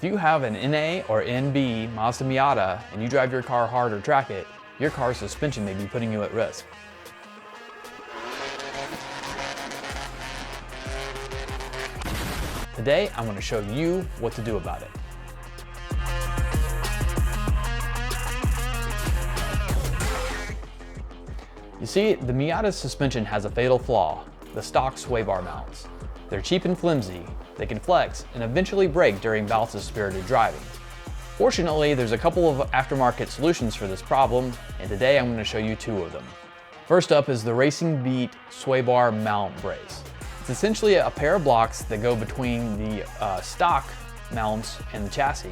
If you have an NA or NB Mazda Miata and you drive your car hard or track it, your car's suspension may be putting you at risk. Today, I'm going to show you what to do about it. You see, the Miata's suspension has a fatal flaw, the stock sway bar mounts. They're cheap and flimsy, they can flex and eventually break during bouts of spirited driving. Fortunately, there's a couple of aftermarket solutions for this problem, and today I'm going to show you two of them. First up is the Racing Beat Sway Bar Mount Brace. It's essentially a pair of blocks that go between the stock mounts and the chassis,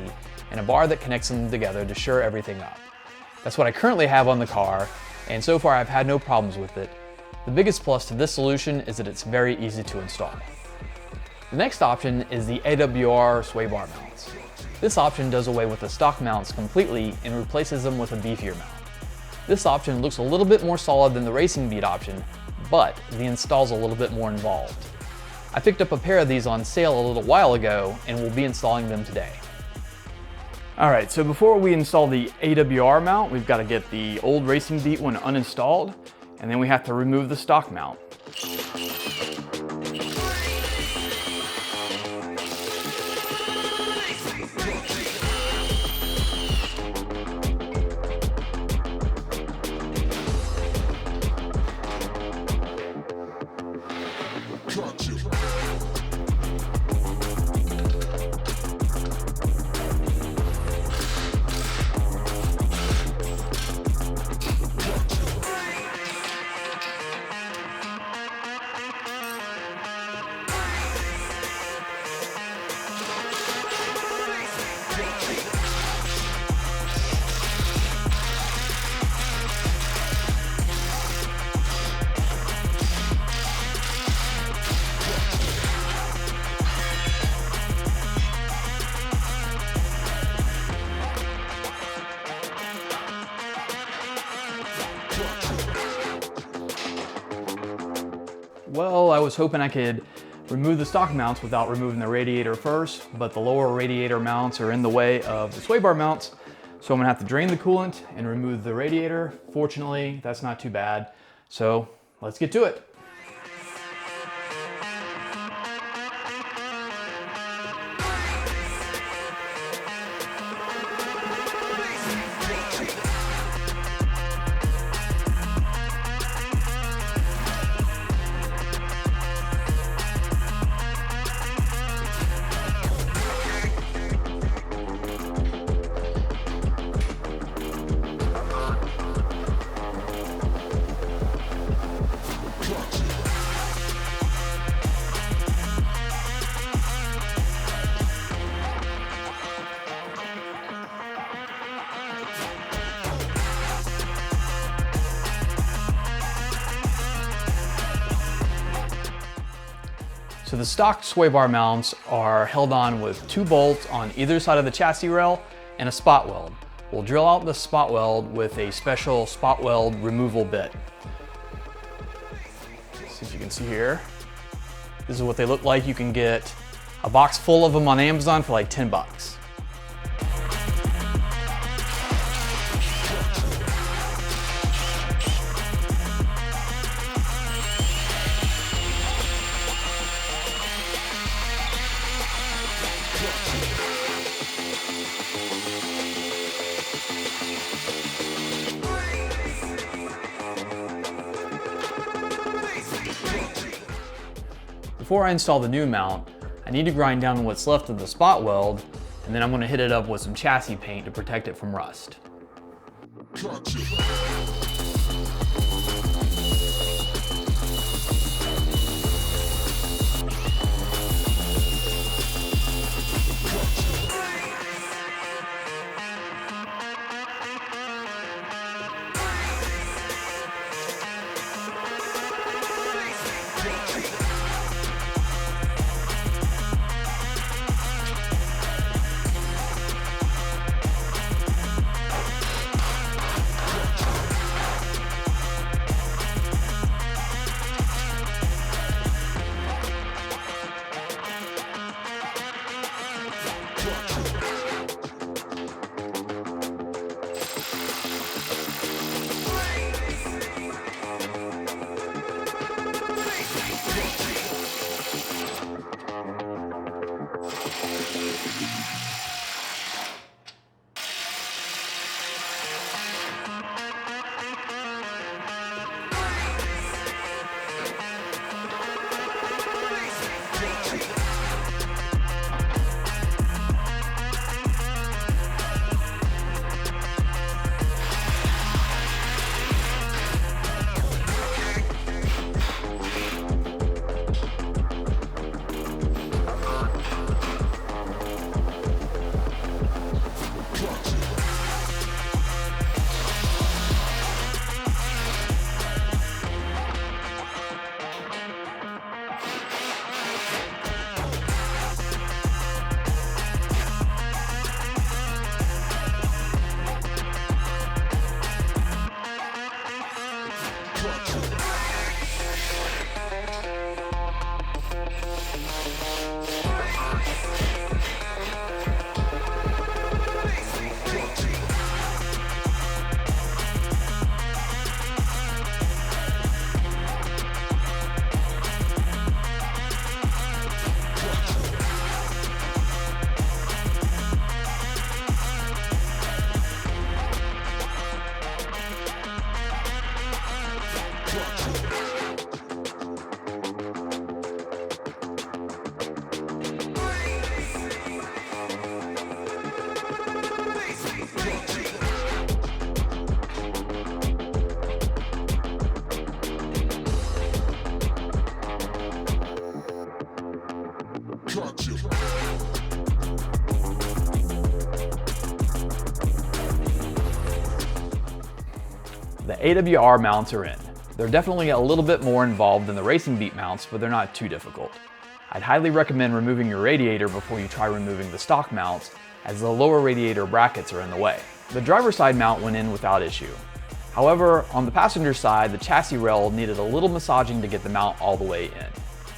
and a bar that connects them together to shore everything up. That's what I currently have on the car, and so far I've had no problems with it. The biggest plus to this solution is that it's very easy to install. The next option is the AWR Sway Bar Mounts. This option does away with the stock mounts completely and replaces them with a beefier mount. This option looks a little bit more solid than the Racing Beat option, but the install's a little bit more involved. I picked up a pair of these on sale a little while ago and will be installing them today. Alright, so before we install the AWR mount, we've got to get the old Racing Beat one uninstalled, and then we have to remove the stock mount. Well, I was hoping I could remove the stock mounts without removing the radiator first, but the lower radiator mounts are in the way of the sway bar mounts, so I'm gonna have to drain the coolant and remove the radiator. Fortunately, that's not too bad, so let's get to it. So the stock sway bar mounts are held on with 2 bolts on either side of the chassis rail and a spot weld. We'll drill out the spot weld with a special spot weld removal bit. See if you can see here. This is what they look like. You can get a box full of them on Amazon for like 10 bucks. Before I install the new mount, I need to grind down what's left of the spot weld, and then I'm going to hit it up with some chassis paint to protect it from rust. The AWR mounts are in. They're definitely a little bit more involved than the racing beat mounts, but they're not too difficult. I'd highly recommend removing your radiator before you try removing the stock mounts, as the lower radiator brackets are in the way. The driver's side mount went in without issue. However, on the passenger side, the chassis rail needed a little massaging to get the mount all the way in.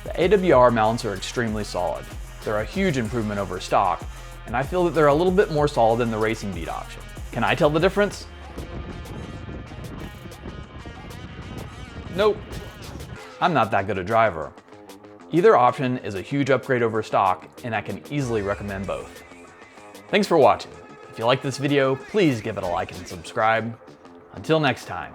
The AWR mounts are extremely solid. They're a huge improvement over stock, and I feel that they're a little bit more solid than the racing beat option. Can I tell the difference? Nope. I'm not that good a driver. Either option is a huge upgrade over stock, and I can easily recommend both. Thanks for watching. If you like this video, please give it a like and subscribe. Until next time.